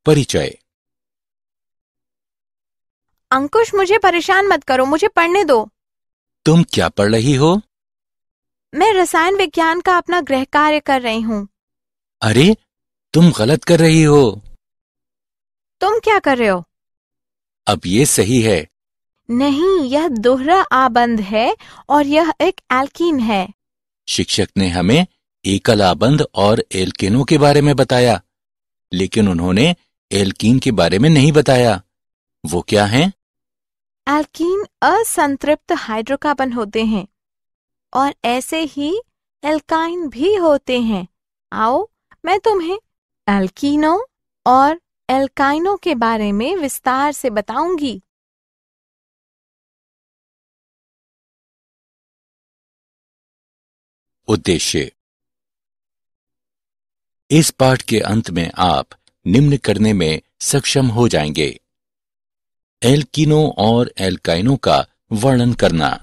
परिचय। अंकुश, मुझे परेशान मत करो, मुझे पढ़ने दो। तुम क्या पढ़ रही हो? मैं रसायन विज्ञान का अपना गृह कार्य कर रही हूँ। अरे, तुम गलत कर रही हो। तुम क्या कर रहे हो? अब ये सही है। नहीं, यह दोहरा आबंध है और यह एक एल्कीन है। शिक्षक ने हमें एकल आबंध और एल्केनों के बारे में बताया, लेकिन उन्होंने एल्कीन के बारे में नहीं बताया। वो क्या हैं? एल्कीन असंतृप्त हाइड्रोकार्बन होते हैं और ऐसे ही एल्काइन भी होते हैं। आओ, मैं तुम्हें एल्कीनों और एल्काइनों के बारे में विस्तार से बताऊंगी। उद्देश्य। इस पाठ के अंत में आप निम्न करने में सक्षम हो जाएंगे: एल्कीनों और एल्काइनों का वर्णन करना,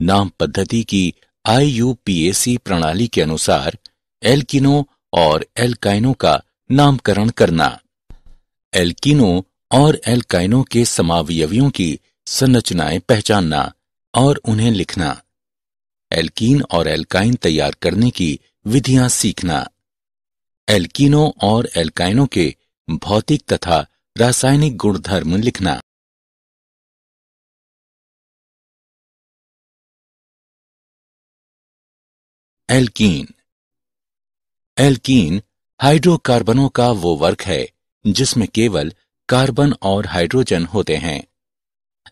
नाम पद्धति की IUPAC प्रणाली के अनुसार एल्कीनों और एल्काइनों का नामकरण करना, एल्कीनों और एल्काइनों के समावयवियों की संरचनाएं पहचानना और उन्हें लिखना, एल्कीन और एल्काइन तैयार करने की विधियां सीखना, एल्कीनों और एल्काइनों के भौतिक तथा रासायनिक गुणधर्म लिखना। एल्कीन। एल्कीन हाइड्रोकार्बनों का वो वर्ग है जिसमें केवल कार्बन और हाइड्रोजन होते हैं।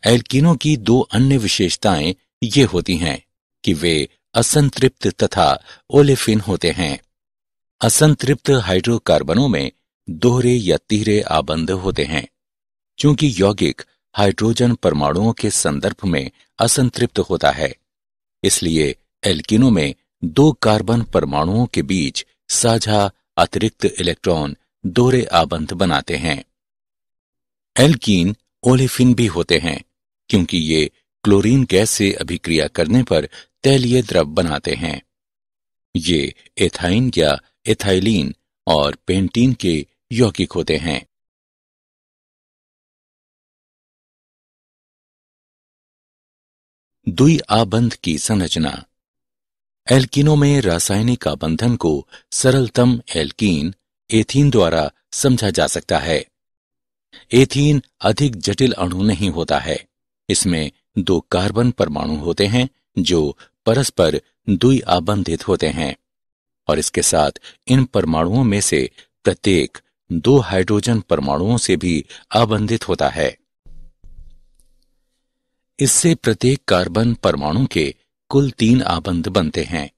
एल्कीनों की दो अन्य विशेषताएं ये होती हैं कि वे असंतृप्त तथा ओलेफिन होते हैं। असंतृप्त हाइड्रोकार्बनों में दोहरे या तिहरे आबंध होते हैं। चूंकि यौगिक हाइड्रोजन परमाणुओं के संदर्भ में असंतृप्त होता है, इसलिए एल्कीनों में दो कार्बन परमाणुओं के बीच साझा अतिरिक्त इलेक्ट्रॉन दोहरे आबंध बनाते हैं। एल्कीन ओलेफिन भी होते हैं क्योंकि ये क्लोरीन गैस से अभिक्रिया करने पर तैलीय द्रव बनाते हैं। ये एथाइन या एथाइलीन और पेंटीन के यौगिक होते हैं। द्विआबंध की संरचना। एल्कीनों में रासायनिक आबंधन को सरलतम एल्कीन एथीन द्वारा समझा जा सकता है। एथीन अधिक जटिल अणु नहीं होता है। इसमें दो कार्बन परमाणु होते हैं जो परस्पर द्विआबंधित होते हैं और इसके साथ इन परमाणुओं में से प्रत्येक दो हाइड्रोजन परमाणुओं से भी आबंधित होता है। इससे प्रत्येक कार्बन परमाणु के कुल 3 आबंध बनते हैं,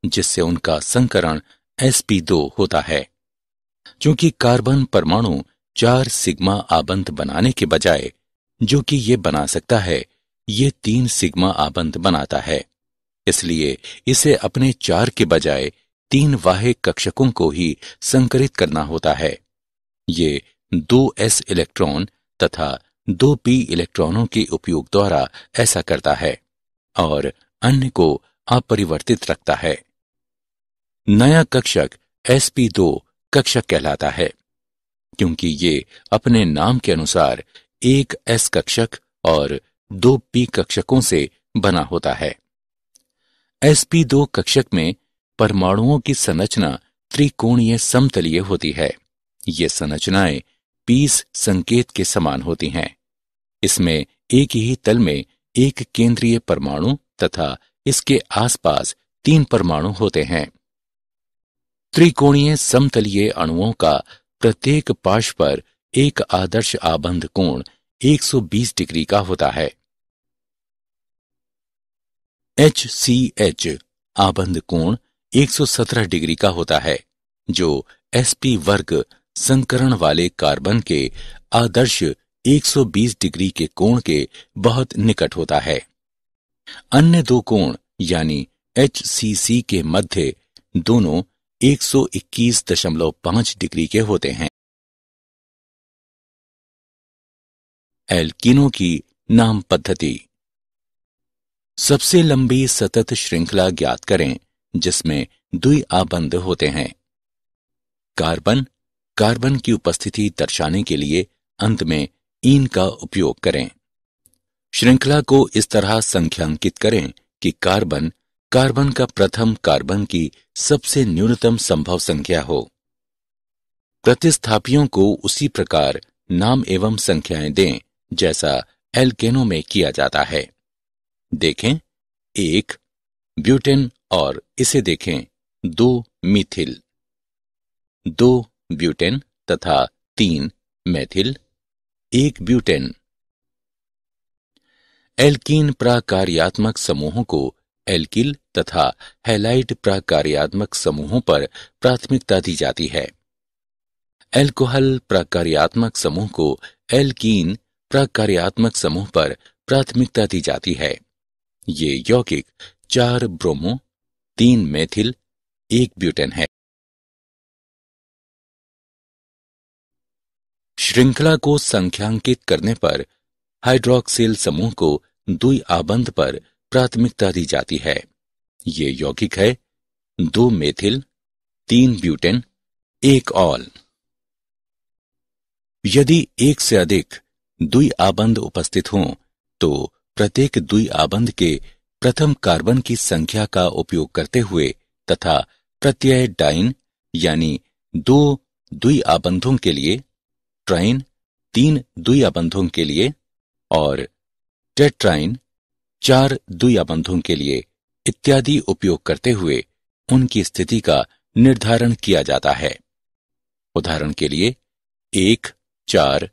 जिससे उनका संकरण sp2 होता है। चूंकि कार्बन परमाणु 4 सिग्मा आबंध बनाने के बजाय जो कि ये बना सकता है, ये 3 सिग्मा आबंध बनाता है, इसलिए इसे अपने 4 के बजाय 3 बाह्य कक्षकों को ही संकरित करना होता है। ये 2s इलेक्ट्रॉन तथा 2p इलेक्ट्रॉनों के उपयोग द्वारा ऐसा करता है और अन्य को अपरिवर्तित रखता है। नया कक्षक sp2 कक्षक कहलाता है क्योंकि ये अपने नाम के अनुसार एक s कक्षक और 2p कक्षकों से बना होता है। sp2 कक्षक में परमाणुओं की संरचना त्रिकोणीय समतलीय होती है। ये संरचनाएं पीस संकेत के समान होती हैं। इसमें एक ही तल में एक केंद्रीय परमाणु तथा इसके आसपास 3 परमाणु होते हैं। त्रिकोणीय समतलीय अणुओं का प्रत्येक पार्श्व पर एक आदर्श आबंध कोण 120 डिग्री का होता है। HCH आबंध कोण 117 डिग्री का होता है, जो sp वर्ग संकरण वाले कार्बन के आदर्श 120 डिग्री के कोण के बहुत निकट होता है। अन्य दो कोण यानी HCC के मध्य दोनों 121.5 डिग्री के होते हैं। एल्कीनों की नाम पद्धति। सबसे लंबी सतत श्रृंखला ज्ञात करें जिसमें द्विआबंध होते हैं। कार्बन, कार्बन की उपस्थिति दर्शाने के लिए अंत में ईन का उपयोग करें। श्रृंखला को इस तरह संख्यांकित करें कि कार्बन कार्बन का प्रथम कार्बन की सबसे न्यूनतम संभव संख्या हो। प्रतिस्थापियों को उसी प्रकार नाम एवं संख्याएं दें जैसा एल्केनों में किया जाता है। देखें 1 ब्यूटेन और इसे देखें 2 मीथिल, 2 ब्यूटेन तथा 3 मेथिल, 1 ब्यूटेन। एल्कीन प्राकार्यात्मक समूहों को एल्किल तथा हैलाइड प्राकार्यात्मक समूहों पर प्राथमिकता दी जाती है। एल्कोहल प्राकार्यात्मक समूह को एल्कीन प्राकार्यात्मक समूह पर प्राथमिकता दी जाती है। ये यौगिक 4 ब्रोमो, 3 मेथिल, 1 ब्यूटेन है। श्रृंखला को संख्यांकित करने पर हाइड्रोक्सिल समूह को द्विआबंध पर प्राथमिकता दी जाती है। ये यौगिक है 2 मेथिल, 3 ब्यूटेन, 1 ऑल। यदि एक से अधिक द्विआबंध उपस्थित हों तो प्रत्येक द्विआबंध के प्रथम कार्बन की संख्या का उपयोग करते हुए तथा प्रत्यय डाइन यानी 2 द्विआबंधों के लिए, ट्राइन 3 द्विआबंधों के लिए और टेट्राइन 4 द्विआबंधों के लिए इत्यादि उपयोग करते हुए उनकी स्थिति का निर्धारण किया जाता है। उदाहरण के लिए 1, 4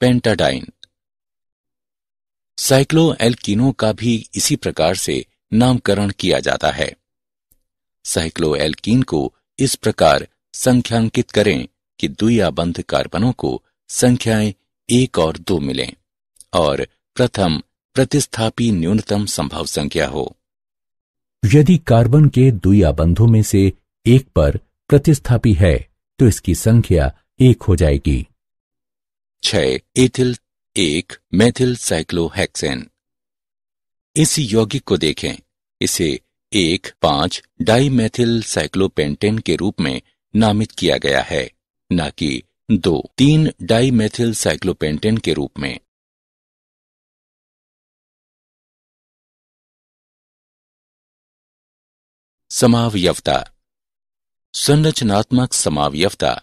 पेंटाडाइन। साइक्लोएल्कीनों का भी इसी प्रकार से नामकरण किया जाता है। साइक्लोएल्कीन को इस प्रकार संख्यांकित करें कि द्विआबंध कार्बनों को संख्याएं 1 और 2 मिलें और प्रथम प्रतिस्थापी न्यूनतम संभव संख्या हो। यदि कार्बन के द्विआबंधों में से एक पर प्रतिस्थापी है तो इसकी संख्या 1 हो जाएगी। 6 एथिल 1 मेथिल साइक्लोहेक्सेन। इस यौगिक को देखें। इसे 1,5 डाइमेथिल साइक्लोपेंटेन के रूप में नामित किया गया है, न कि 2,3 डाइमेथिल साइक्लोपेंटेन के रूप में। समावयवता। संरचनात्मक समावयवता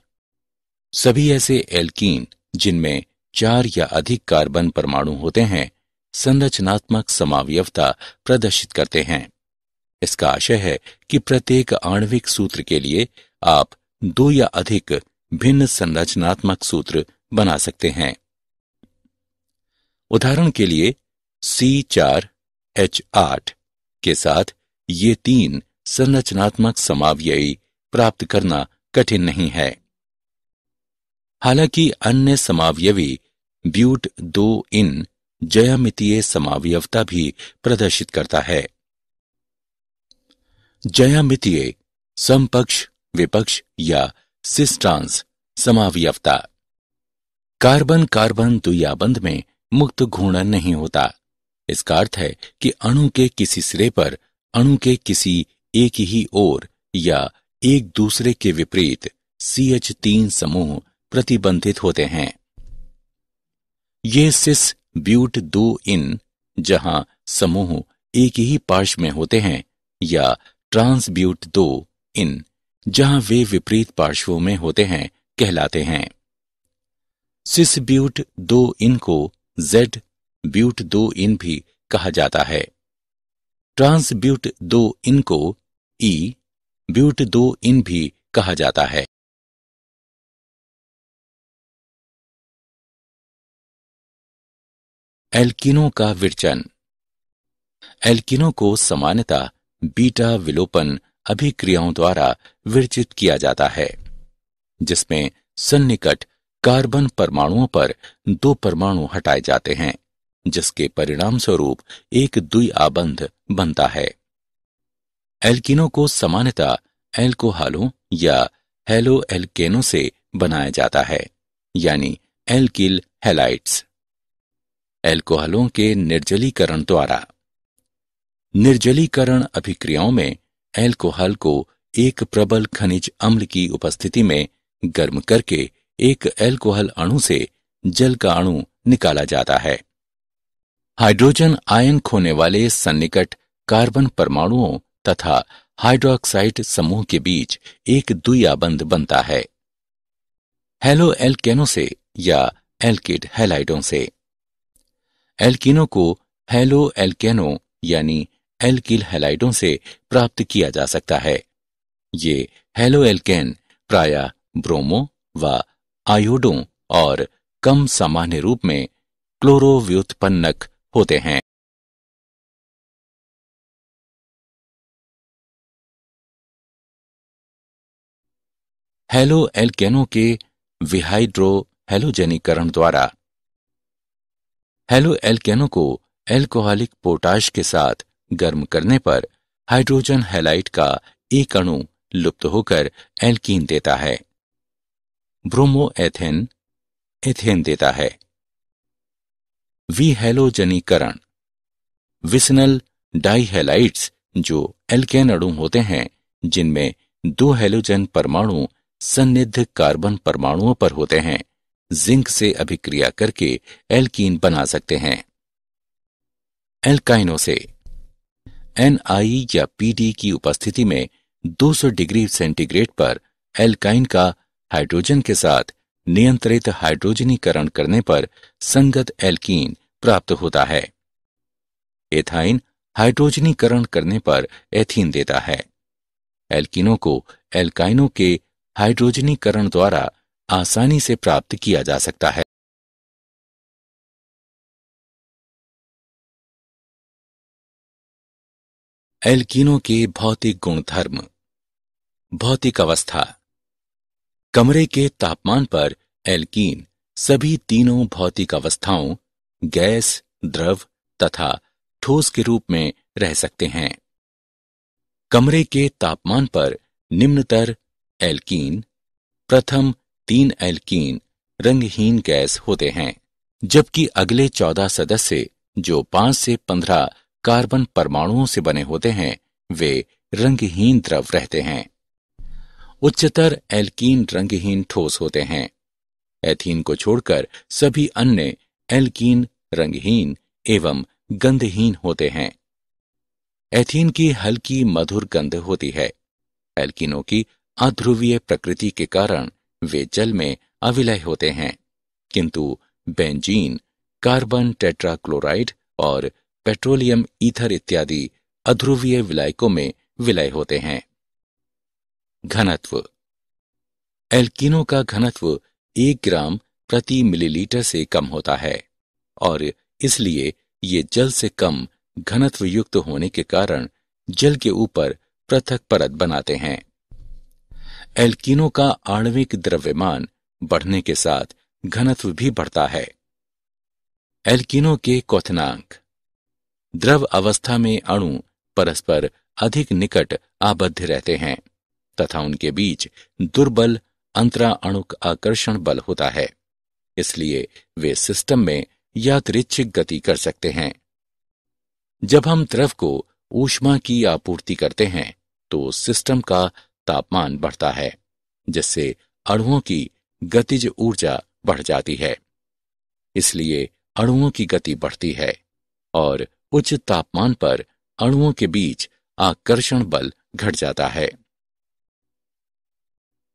सभी ऐसे एल्कीन जिनमें 4 या अधिक कार्बन परमाणु होते हैं संरचनात्मक समावयवता प्रदर्शित करते हैं। इसका आशय है कि प्रत्येक आणविक सूत्र के लिए आप 2 या अधिक भिन्न संरचनात्मक सूत्र बना सकते हैं। उदाहरण के लिए C4H8 के साथ ये 3 संरचनात्मक समावयवी प्राप्त करना कठिन नहीं है। हालांकि अन्य समावयवी ब्यूट 2 इन ज्यामितीय समावयवता भी प्रदर्शित करता है। ज्यामितीय समपक्ष, विपक्ष या सिस्ट्रांस समावयवता। कार्बन कार्बन द्विआबंध में मुक्त घूर्णन नहीं होता। इसका अर्थ है कि अणु के किसी सिरे पर अणु के किसी एक ही ओर या एक दूसरे के विपरीत CH3 समूह प्रतिबंधित होते हैं। ये सिस ब्यूट 2 इन जहां समूह एक ही पार्श्व में होते हैं या ट्रांस ब्यूट 2 इन जहां वे विपरीत पार्श्वों में होते हैं कहलाते हैं। सिस ब्यूट 2 इन को Z ब्यूट 2 इन भी कहा जाता है। ट्रांस ब्यूट 2 इन को E ब्यूट 2 इन भी कहा जाता है। एल्कीनों का विरचन। एल्कीनों को सामान्यतः बीटा विलोपन अभिक्रियाओं द्वारा विरचित किया जाता है, जिसमें सन्निकट कार्बन परमाणुओं पर 2 परमाणु हटाए जाते हैं, जिसके परिणाम स्वरूप एक द्विआबंध बनता है। एल्कीनों को सामान्यतः एल्कोहलों या हेलोएल्केनों से बनाया जाता है, यानी एल्किल हैलाइड्स। एल्कोहलों के निर्जलीकरण द्वारा। निर्जलीकरण अभिक्रियाओं में एल्कोहल को एक प्रबल खनिज अम्ल की उपस्थिति में गर्म करके एक अल्कोहल अणु से जल का अणु निकाला जाता है। हाइड्रोजन आयन खोने वाले सन्निकट कार्बन परमाणुओं तथा हाइड्रोक्साइड समूह के बीच एक द्विआबंध बनता है, हैलो एल्केनों से या एल्किड हैलाइडों से। एल्कीनों को हैलो एल्केनों यानी एल्किल हैलाइडों से प्राप्त किया जा सकता है। ये हैलो एल्केन प्रायः ब्रोमो व आयोडों और कम सामान्य रूप में क्लोरोव्युत्पन्नक होते हैं। हैलो एल्केनों के विहाइड्रो हैलोजनीकरण द्वारा हैलो एल्केनों को एल्कोहलिक पोटाश के साथ गर्म करने पर हाइड्रोजन हैलाइड का एक अणु लुप्त होकर एल्कीन देता है। ब्रोमो एथेन एथेन देता है। विहैलोजनीकरण विसनल डाइहैलाइड्स जो एल्केन अणु होते हैं जिनमें दो हैलोजन परमाणु सन्निध कार्बन परमाणुओं पर होते हैं, जिंक से अभिक्रिया करके एल्कीन बना सकते हैं। एल्काइनों से Na या Pd की उपस्थिति में 200 डिग्री सेंटीग्रेड पर एल्काइन का हाइड्रोजन के साथ नियंत्रित हाइड्रोजनीकरण करने पर संगत एल्कीन प्राप्त होता है। एथाइन हाइड्रोजनीकरण करने पर एथीन देता है। एल्कीनों को एल्काइनों के हाइड्रोजनीकरण द्वारा आसानी से प्राप्त किया जा सकता है। एल्कीनों के भौतिक गुणधर्म। भौतिक अवस्था। कमरे के तापमान पर एल्कीन सभी तीनों भौतिक अवस्थाओं गैस, द्रव तथा ठोस के रूप में रह सकते हैं। कमरे के तापमान पर निम्नतर एल्कीन प्रथम 3 एल्कीन रंगहीन गैस होते हैं, जबकि अगले 14 सदस्य जो 5 से 15 कार्बन परमाणुओं से बने होते हैं वे रंगहीन द्रव रहते हैं। उच्चतर एल्कीन रंगहीन ठोस होते हैं। एथीन को छोड़कर सभी अन्य एल्कीन रंगहीन एवं गंधहीन होते हैं। एथीन की हल्की मधुर गंध होती है। एल्कीनों की अध्रुवीय प्रकृति के कारण वे जल में अविलय होते हैं, किंतु बेंजीन, कार्बन टेट्राक्लोराइड और पेट्रोलियम ईथर इत्यादि अध्रुवीय विलायकों में विलय होते हैं। घनत्व। एल्कीनों का घनत्व 1 ग्राम प्रति मिलीलीटर से कम होता है और इसलिए ये जल से कम घनत्व युक्त होने के कारण जल के ऊपर पृथक परत बनाते हैं। एल्कीनों का आणविक द्रव्यमान बढ़ने के साथ घनत्व भी बढ़ता है। एल्कीनों के क्वथनांक। द्रव अवस्था में अणु परस्पर अधिक निकट आबद्ध रहते हैं तथा उनके बीच दुर्बल अंतराअणुक आकर्षण बल होता है, इसलिए वे सिस्टम में यादृच्छिक गति कर सकते हैं। जब हम द्रव को ऊष्मा की आपूर्ति करते हैं तो सिस्टम का तापमान बढ़ता है, जिससे अणुओं की गतिज ऊर्जा बढ़ जाती है। इसलिए अणुओं की गति बढ़ती है और उच्च तापमान पर अणुओं के बीच आकर्षण बल घट जाता है।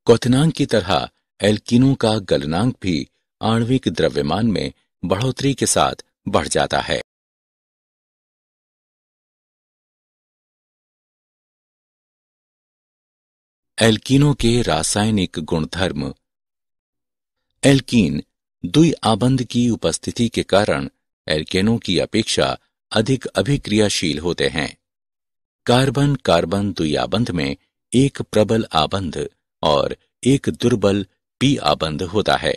क्वथनांक की तरह एल्कीनों का गलनांक भी आणविक द्रव्यमान में बढ़ोतरी के साथ बढ़ जाता है। एल्कीनों के रासायनिक गुणधर्म। एल्कीन द्विआबंध की उपस्थिति के कारण एल्केनों की अपेक्षा अधिक अभिक्रियाशील होते हैं। कार्बन कार्बन द्विआबंध में एक प्रबल आबंध और एक दुर्बल पी आबंध होता है।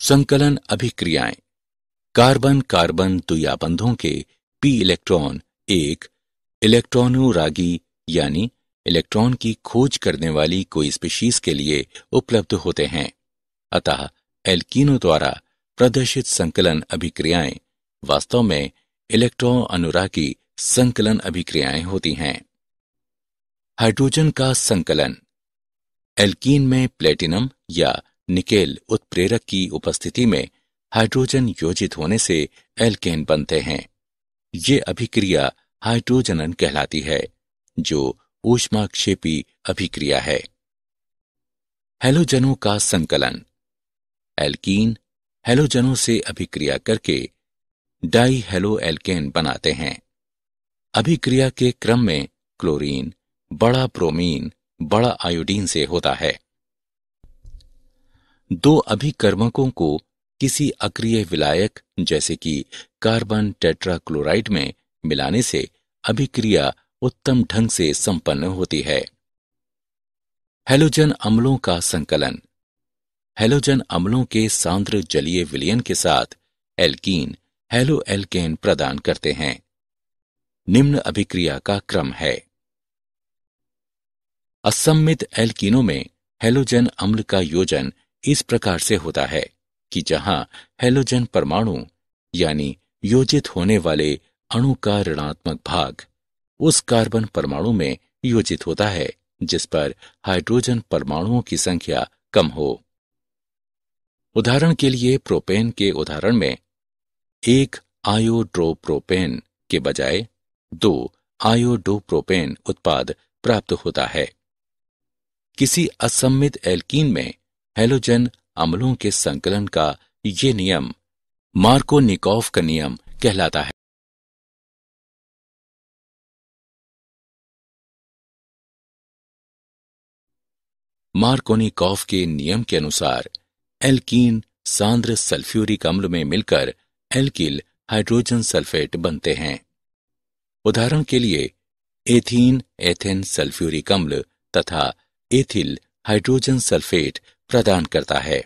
संकलन अभिक्रियाएं। कार्बन कार्बन द्विआबंधों के पी इलेक्ट्रॉन एक इलेक्ट्रॉनोरागी यानी इलेक्ट्रॉन की खोज करने वाली कोई स्पीशीज के लिए उपलब्ध होते हैं। अतः एल्कीनों द्वारा प्रदर्शित संकलन अभिक्रियाएं वास्तव में इलेक्ट्रॉन अनुरागी संकलन अभिक्रियाएं होती हैं। हाइड्रोजन का संकलन। एल्कीन में प्लेटिनम या निकेल उत्प्रेरक की उपस्थिति में हाइड्रोजन योजित होने से एल्केन बनते हैं। ये अभिक्रिया हाइड्रोजनन कहलाती है, जो ऊष्माक्षेपी अभिक्रिया है। हैलोजनों का संकलन। एल्कीन हैलोजनों से अभिक्रिया करके डाई हैलो एल्केन बनाते हैं। अभिक्रिया के क्रम में क्लोरीन बड़ा ब्रोमीन बड़ा आयोडीन से होता है। दो अभिकर्मकों को किसी अक्रिय विलायक जैसे कि कार्बन टेट्राक्लोराइड में मिलाने से अभिक्रिया उत्तम ढंग से संपन्न होती है। हैलोजन अम्लों का संकलन। हैलोजन अम्लों के सांद्र जलीय विलयन के साथ एल्कीन हैलो एल्केन प्रदान करते हैं। निम्न अभिक्रिया का क्रम है। असम्मित एल्कीनों में हैलोजन अम्ल का योजन इस प्रकार से होता है कि जहां हैलोजन परमाणु यानी योजित होने वाले अणु का ऋणात्मक भाग उस कार्बन परमाणु में योजित होता है जिस पर हाइड्रोजन परमाणुओं की संख्या कम हो। उदाहरण के लिए प्रोपेन के उदाहरण में 1 आयोड्रोप्रोपेन के बजाय 2 आयोडोप्रोपेन उत्पाद प्राप्त होता है। किसी असम्मित एल्कीन में हैलोजन अम्लों के संकलन का ये नियम मार्कोनिकॉफ का नियम कहलाता है। मार्कोनिकॉफ के नियम के अनुसार एल्कीन सांद्र सल्फ्यूरिक अम्ल में मिलकर एल्किल हाइड्रोजन सल्फेट बनते हैं। उदाहरण के लिए एथीन एथेन सल्फ्यूरिक अम्ल तथा एथिल हाइड्रोजन सल्फेट प्रदान करता है।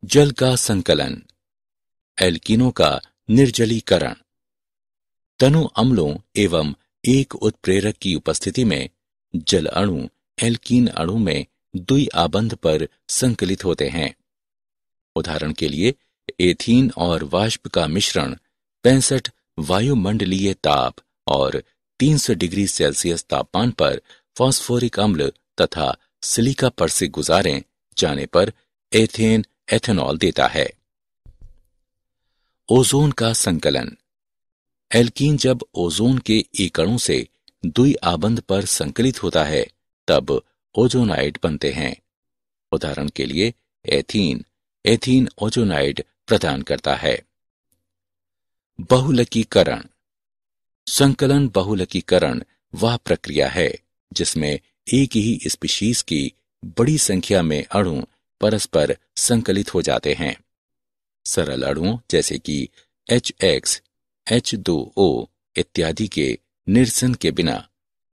जल का संकलन। एल्कीनों का निर्जलीकरण। तनु अम्लों एवं एक उत्प्रेरक की उपस्थिति में जल अणु एल्कीन अणु में द्विआबंध पर संकलित होते हैं। उदाहरण के लिए एथीन और वाष्प का मिश्रण 65 वायुमंडलीय ताप और 300 डिग्री सेल्सियस तापमान पर फास्फोरिक अम्ल तथा सिलिका पर से गुजारे जाने पर एथेन एथेनॉल देता है। ओजोन का संकलन। एल्कीन जब ओजोन के एक अणु से द्विआबंध पर संकलित होता है तब ओजोनाइड बनते हैं। उदाहरण के लिए एथीन एथीन ओजोनाइड प्रदान करता है। बहुलकीकरण। संकलन बहुलकीकरण वह प्रक्रिया है जिसमें एक ही स्पीशीज की बड़ी संख्या में अणु परस्पर संकलित हो जाते हैं। सरल अणुओं जैसे कि HX, H2O इत्यादि के निरसन के बिना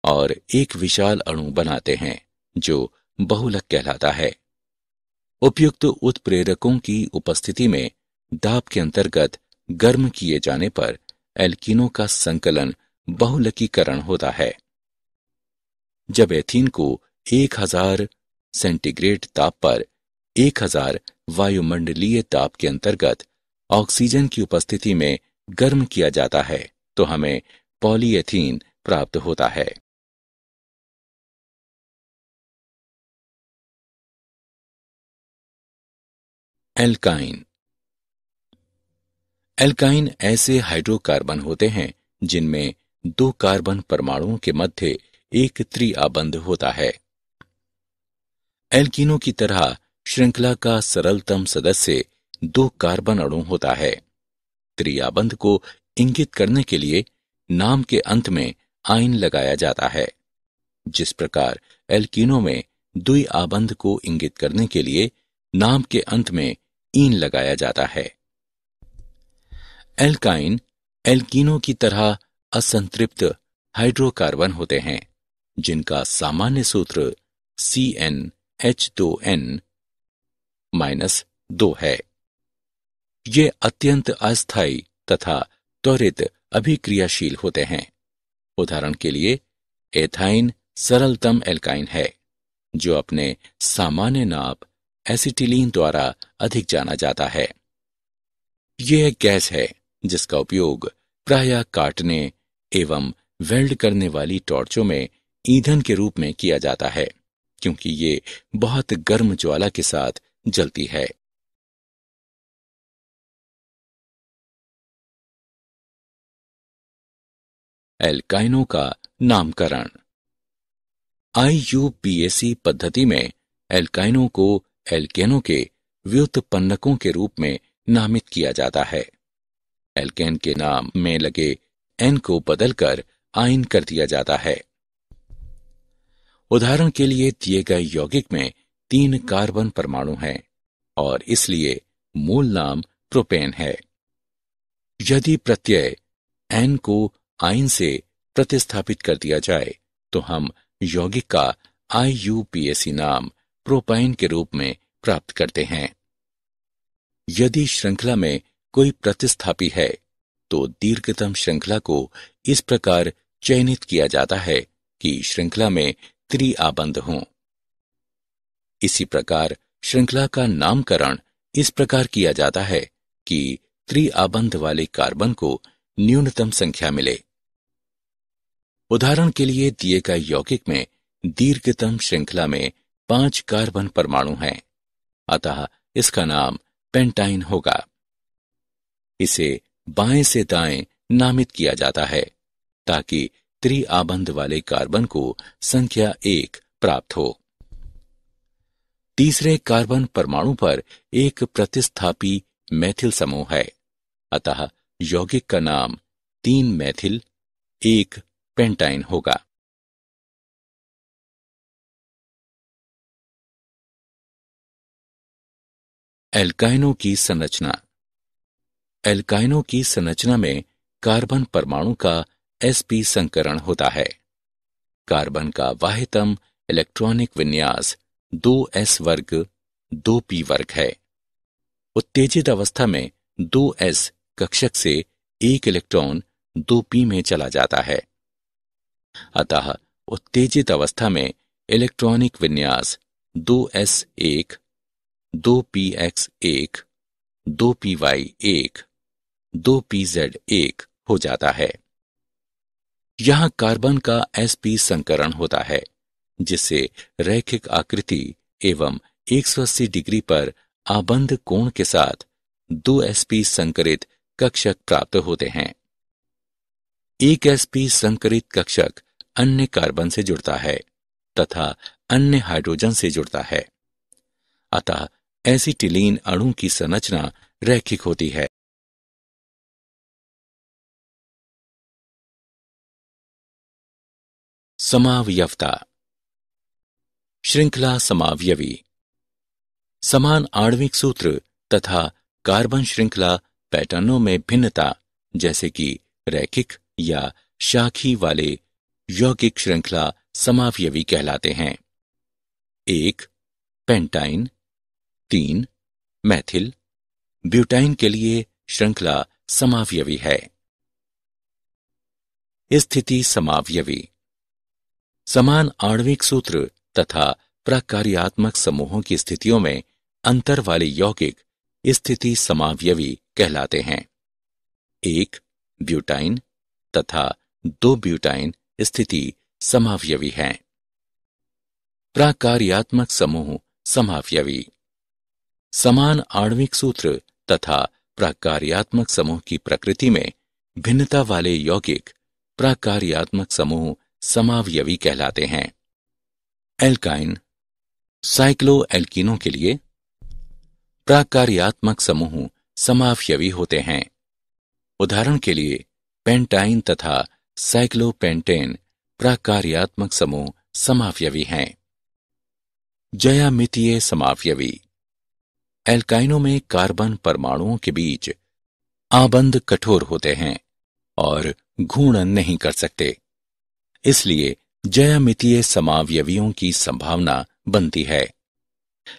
और एक विशाल अणु बनाते हैं जो बहुलक कहलाता है। उपयुक्त उत्प्रेरकों की उपस्थिति में दाब के अंतर्गत गर्म किए जाने पर एल्कीनों का संकलन बहुलकीकरण होता है। जब एथीन को 1000 सेंटीग्रेड ताप पर 1000 वायुमंडलीय ताप के अंतर्गत ऑक्सीजन की उपस्थिति में गर्म किया जाता है तो हमें पॉलीएथीन प्राप्त होता है। एल्काइन। एल्काइन ऐसे हाइड्रोकार्बन होते हैं जिनमें 2 कार्बन परमाणुओं के मध्य एक त्रिआबंध होता है। एल्कीनों की तरह श्रृंखला का सरलतम सदस्य 2 कार्बन अणु होता है। त्रिआबंध को इंगित करने के लिए नाम के अंत में आइन लगाया जाता है। जिस प्रकार एल्कीनों में द्विआबंध को इंगित करने के लिए नाम के अंत में ईन लगाया जाता है। एल्काइन एल्कीनों की तरह असंतृप्त हाइड्रोकार्बन होते हैं जिनका सामान्य सूत्र CnH2n-2 है। ये अत्यंत अस्थायी तथा त्वरित अभिक्रियाशील होते हैं। उदाहरण के लिए एथाइन सरलतम एल्काइन है जो अपने सामान्य नाप एसिटिलीन द्वारा अधिक जाना जाता है। यह एक गैस है जिसका उपयोग प्रायः काटने एवं वेल्ड करने वाली टॉर्चों में ईंधन के रूप में किया जाता है क्योंकि ये बहुत गर्म ज्वाला के साथ जलती है। एल्काइनों का नामकरण। IUPAC पद्धति में एल्काइनों को एल्केनों के व्युत्पन्नकों के रूप में नामित किया जाता है। एल्केन के नाम में लगे N को बदलकर आइन कर दिया जाता है। उदाहरण के लिए दिए गए यौगिक में 3 कार्बन परमाणु हैं और इसलिए मूल नाम प्रोपेन है। यदि प्रत्यय N को आइन से प्रतिस्थापित कर दिया जाए तो हम यौगिक का IUPAC नाम प्रोपाइन के रूप में प्राप्त करते हैं। यदि श्रृंखला में कोई प्रतिस्थापी है तो दीर्घतम श्रृंखला को इस प्रकार चयनित किया जाता है कि श्रृंखला में त्रिआबंध हों। इसी प्रकार श्रृंखला का नामकरण इस प्रकार किया जाता है कि त्रिआबंध वाले कार्बन को न्यूनतम संख्या मिले। उदाहरण के लिए दिए गए यौगिक में दीर्घतम श्रृंखला में 5 कार्बन परमाणु हैं, अतः इसका नाम पेंटाइन होगा। इसे बाएं से दाएं नामित किया जाता है ताकि त्रिआबंध वाले कार्बन को संख्या 1 प्राप्त हो। तीसरे कार्बन परमाणु पर एक प्रतिस्थापी मैथिल समूह है, अतः यौगिक का नाम 3 मैथिल 1 पेंटाइन होगा। एल्काइनों की संरचना। एल्काइनों की संरचना में कार्बन परमाणु का sp संकरण होता है। कार्बन का बाह्यतम इलेक्ट्रॉनिक विन्यास 2s वर्ग 2p वर्ग है। उत्तेजित अवस्था में 2s कक्षक से एक इलेक्ट्रॉन 2p में चला जाता है, अतः उत्तेजित अवस्था में इलेक्ट्रॉनिक विन्यास 2s1 2px1 2py1 2pz1 हो जाता है। यहां कार्बन का sp संकरण होता है, जिससे रैखिक आकृति एवं 180 डिग्री पर आबंध कोण के साथ 2sp संकरित कक्षक प्राप्त होते हैं। एक sp संकरित कक्षक अन्य कार्बन से जुड़ता है तथा अन्य हाइड्रोजन से जुड़ता है, अतः एसिटिलीन अणु की संरचना रैखिक होती है। समावयवता। श्रृंखला समावयवी। समान आणविक सूत्र तथा कार्बन श्रृंखला पैटर्नों में भिन्नता, जैसे कि रैखिक या शाखी वाले यौगिक श्रृंखला समावयवी कहलाते हैं। 1 पेंटाइन, 3 मैथिल, ब्यूटाइन के लिए श्रृंखला समावयवी है। स्थिति समावयवी। समान आणविक सूत्र तथा प्रकार्यात्मक समूहों की स्थितियों में अंतर वाले यौगिक स्थिति समावयवी कहलाते हैं। 1 ब्यूटाइन तथा 2 ब्यूटाइन स्थिति समावयवी हैं। प्रकार्यात्मक समूह समावयवी। समान आणविक सूत्र तथा प्रकार्यात्मक समूह की प्रकृति में भिन्नता वाले यौगिक प्रकार्यात्मक समूह समावयवी कहलाते हैं। एल्काइन। साइक्लोएल्कीनों के लिए प्रकार्यात्मक समूह समावयवी होते हैं। उदाहरण के लिए पेंटाइन तथा साइक्लोपेंटेन प्रकार्यात्मक समूह समावयवी हैं। ज्यामितीय समावयवी। एल्काइनों में कार्बन परमाणुओं के बीच आबंध कठोर होते हैं और घूर्णन नहीं कर सकते, इसलिए ज्यामितीय समावयवियों की संभावना बनती है।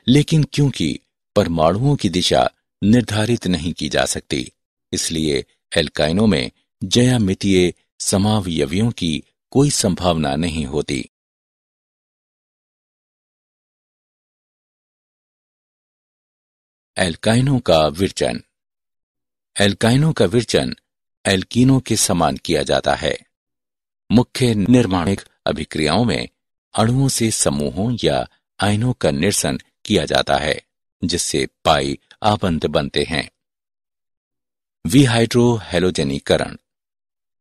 लेकिन क्योंकि परमाणुओं की दिशा निर्धारित नहीं की जा सकती, इसलिए एल्काइनों में ज्यामितीय समावयवियों की कोई संभावना नहीं होती। एल्काइनों का विरचन। एल्काइनों का विरचन एल्कीनों के समान किया जाता है। मुख्य निर्माणिक अभिक्रियाओं में अणुओं से समूहों या आयनों का निरसन किया जाता है, जिससे पाई आबंध बनते हैं। विहाइड्रोहैलोजनीकरण।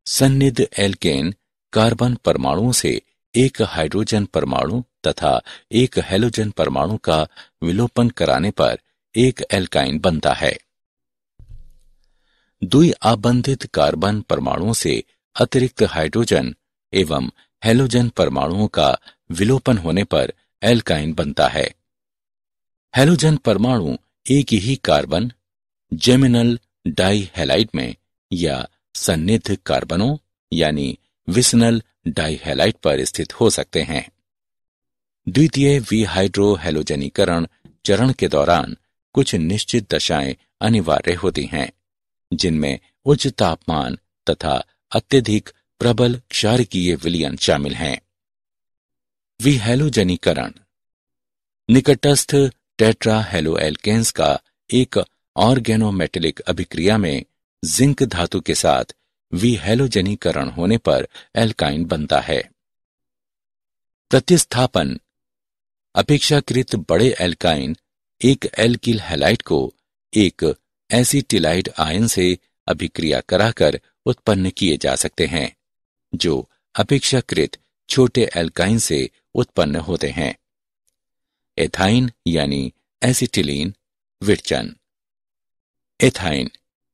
सन्निध एल्केन कार्बन परमाणुओं से एक हाइड्रोजन परमाणु तथा एक हैलोजन परमाणु का विलोपन कराने पर एक एल्काइन बनता है। द्विआबंधित कार्बन परमाणुओं से अतिरिक्त हाइड्रोजन एवं हैलोजन परमाणुओं का विलोपन होने पर एल्काइन बनता है। हैलोजन परमाणु एक ही कार्बन जेमिनल डाइहैलाइड में या सन्निध कार्बनों यानी विसनल डाइहैलाइड पर स्थित हो सकते हैं। द्वितीय विहाइड्रोहैलोजनीकरण चरण के दौरान कुछ निश्चित दशाएं अनिवार्य होती हैं, जिनमें उच्च तापमान तथा अत्यधिक प्रबल क्षारकीय विलयन शामिल हैं। विहैलोजनीकरण। निकटस्थ टेट्राहेलोएल्केन्स का एक ऑर्गेनोमेटेलिक अभिक्रिया में जिंक धातु के साथ विहैलोजनीकरण होने पर एल्काइन बनता है। प्रतिस्थापन। अपेक्षाकृत बड़े एल्काइन एक एल्किल हैलाइड को एक एसिटिलाइड आयन से अभिक्रिया कराकर उत्पन्न किए जा सकते हैं, जो अपेक्षाकृत छोटे एल्काइन से उत्पन्न होते हैं। एथाइन यानी एसिटिलीन विरचन। एथाइन,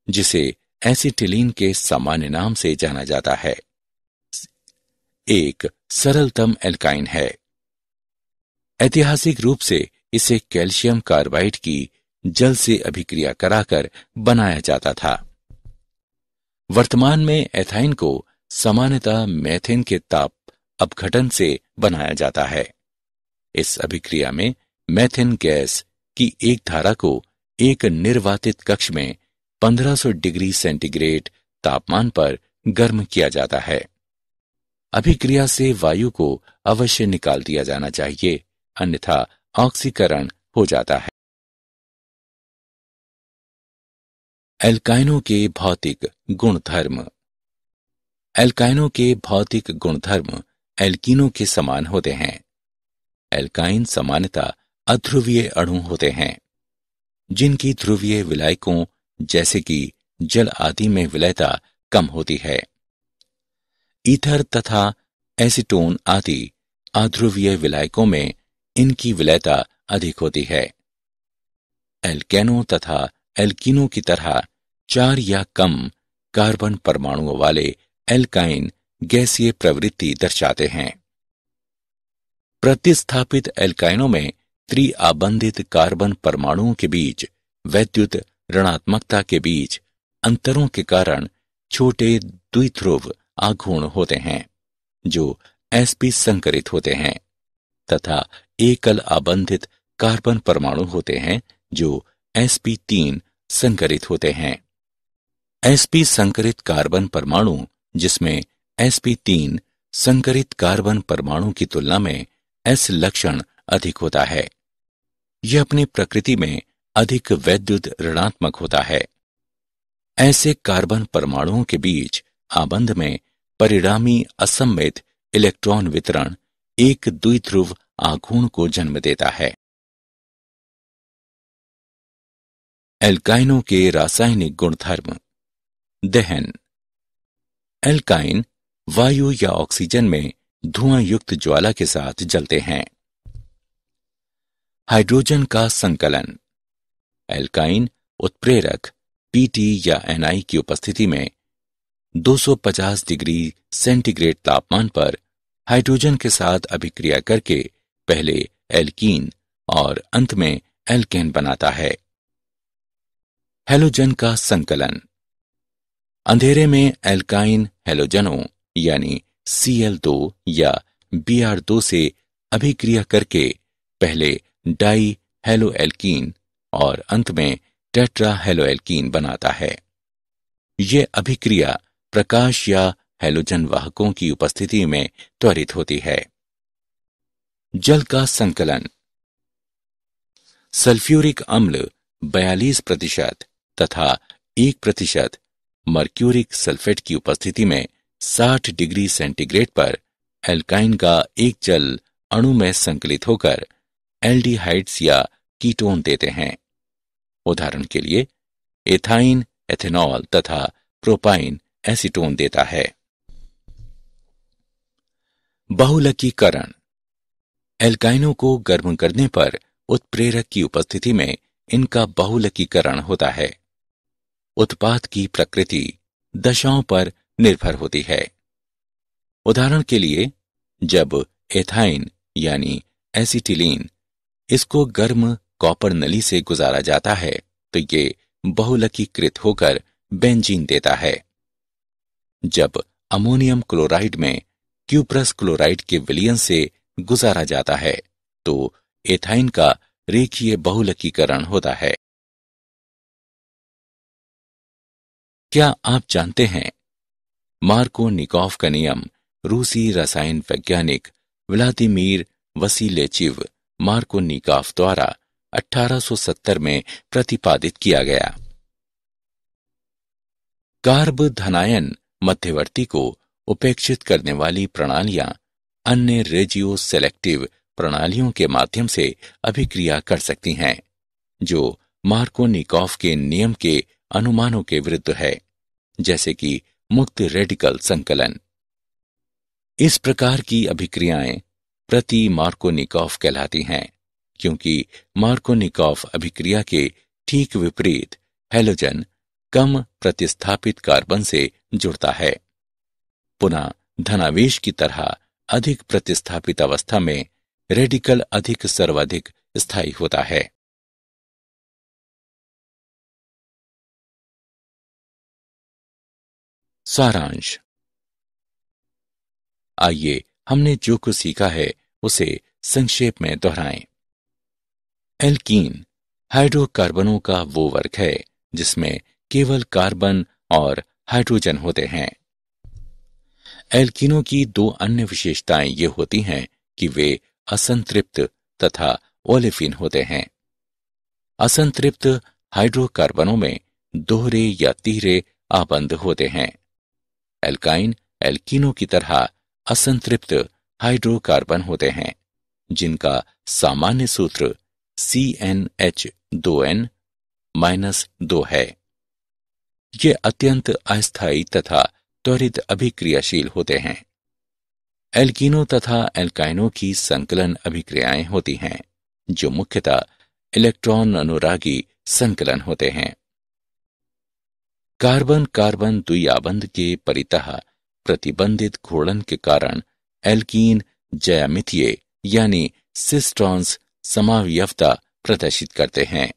जिसे एसिटिलीन के सामान्य नाम से जाना जाता है, एक सरलतम एल्काइन है। ऐतिहासिक रूप से इसे कैल्शियम कार्बाइड की जल से अभिक्रिया कराकर बनाया जाता था। वर्तमान में एथाइन को सामान्यतः मेथेन के ताप अपघटन से बनाया जाता है। इस अभिक्रिया में मेथेन गैस की एक धारा को एक निर्वातित कक्ष में 1500 डिग्री सेंटीग्रेड तापमान पर गर्म किया जाता है। अभिक्रिया से वायु को अवश्य निकाल दिया जाना चाहिए, अन्यथा ऑक्सीकरण हो जाता है। एल्काइनों के भौतिक गुणधर्म। एल्काइनों के भौतिक गुणधर्म एल्कीनों के समान होते हैं। एल्काइन सामान्यतः अध्रुवीय अणु होते हैं, जिनकी ध्रुवीय विलायकों जैसे कि जल आदि में विलयता कम होती है। ईथर तथा एसीटोन आदि अध्रुवीय विलायकों में इनकी विलयता अधिक होती है। एल्केनों तथा एल्कीनों की तरह 4 या कम कार्बन परमाणुओं वाले एल्काइन गैसीय प्रवृत्ति दर्शाते हैं। प्रतिस्थापित एल्काइनों में त्रिआबंधित कार्बन परमाणुओं के बीच वैद्युत ऋणात्मकता के बीच अंतरों के कारण छोटे द्विध्रुव आघूर्ण होते हैं, जो sp संकरित होते हैं, तथा एकल आबंधित कार्बन परमाणु होते हैं जो sp3 संकरित होते हैं। sp संकरित कार्बन परमाणु, जिसमें sp3 संकरित कार्बन परमाणु की तुलना में s लक्षण अधिक होता है, यह अपनी प्रकृति में अधिक वैद्युत ऋणात्मक होता है। ऐसे कार्बन परमाणुओं के बीच आबंध में परिणामी असममित इलेक्ट्रॉन वितरण एक द्विध्रुव आघूर्ण को जन्म देता है। एल्काइनों के रासायनिक गुणधर्म। दहन। एल्काइन वायु या ऑक्सीजन में धुआं युक्त ज्वाला के साथ जलते हैं। हाइड्रोजन का संकलन। एल्काइन उत्प्रेरक Pt या Ni की उपस्थिति में 250 डिग्री सेंटीग्रेड तापमान पर हाइड्रोजन के साथ अभिक्रिया करके पहले एल्कीन और अंत में एल्केन बनाता है। हैलोजन का संकलन। अंधेरे में एल्काइन हैलोजनों यानी Cl2 या Br2 से अभिक्रिया करके पहले डाई हेलोएल्कीन और अंत में टेट्रा हेलोएल्कीन बनाता है। यह अभिक्रिया प्रकाश या हैलोजन वाहकों की उपस्थिति में त्वरित होती है। जल का संकलन। सल्फ्यूरिक अम्ल 42% तथा 1% मर्क्यूरिक सल्फेट की उपस्थिति में 60 डिग्री सेंटीग्रेड पर एल्काइन का एक जल अणु में संकलित होकर एल्डिहाइड्स या कीटोन देते हैं। उदाहरण के लिए एथाइन एथेनॉल तथा प्रोपाइन एसीटोन देता है। बहुलकीकरण। एल्काइनों को गर्म करने पर उत्प्रेरक की उपस्थिति में इनका बहुलकीकरण होता है। उत्पाद की प्रकृति दशाओं पर निर्भर होती है। उदाहरण के लिए जब एथाइन यानी एसिटिलीन इसको गर्म कॉपर नली से गुजारा जाता है तो ये बहुलकीकृत होकर बेंजीन देता है। जब अमोनियम क्लोराइड में क्यूप्रस क्लोराइड के विलयन से गुजारा जाता है तो एथाइन का रेखीय बहुलकीकरण होता है। क्या आप जानते हैं मार्कोनिकॉफ का नियम रूसी रसायन वैज्ञानिक व्लादिमीर वसीलेचिव मार्कोनिकॉफ द्वारा 1870 में प्रतिपादित किया गया। कार्ब धनायन मध्यवर्ती को उपेक्षित करने वाली प्रणालियां अन्य रेजियो सेलेक्टिव प्रणालियों के माध्यम से अभिक्रिया कर सकती हैं, जो मार्कोनिकॉफ के नियम के अनुमानों के विरुद्ध है, जैसे कि मुक्त रेडिकल संकलन। इस प्रकार की अभिक्रियाएं प्रति मार्कोनिकॉफ कहलाती हैं, क्योंकि मार्कोनिकॉफ अभिक्रिया के ठीक विपरीत हैलोजन कम प्रतिस्थापित कार्बन से जुड़ता है। पुनः धनावेश की तरह अधिक प्रतिस्थापित अवस्था में रेडिकल अधिक सर्वाधिक स्थायी होता है। सारांश। आइए हमने जो कुछ सीखा है उसे संक्षेप में दोहराएं। एल्कीन हाइड्रोकार्बनों का वो वर्ग है जिसमें केवल कार्बन और हाइड्रोजन होते हैं। एल्कीनों की दो अन्य विशेषताएं ये होती हैं कि वे असंतृप्त तथा ओलेफिन होते हैं। असंतृप्त हाइड्रोकार्बनों में दोहरे या तीहरे आबंध होते हैं। एल्काइन एल्कीनों की तरह असंतृप्त हाइड्रोकार्बन होते हैं, जिनका सामान्य सूत्र CnH2n-2 है। ये अत्यंत अस्थायी तथा त्वरित अभिक्रियाशील होते हैं। एल्कीनों तथा एल्काइनों की संकलन अभिक्रियाएं होती हैं, जो मुख्यतः इलेक्ट्रॉन अनुरागी संकलन होते हैं। कार्बन कार्बन द्विआबंध के परितः प्रतिबंधित घूर्णन के कारण एल्कीन ज्यामितीय यानी सिस ट्रांस समावयवता प्रदर्शित करते हैं।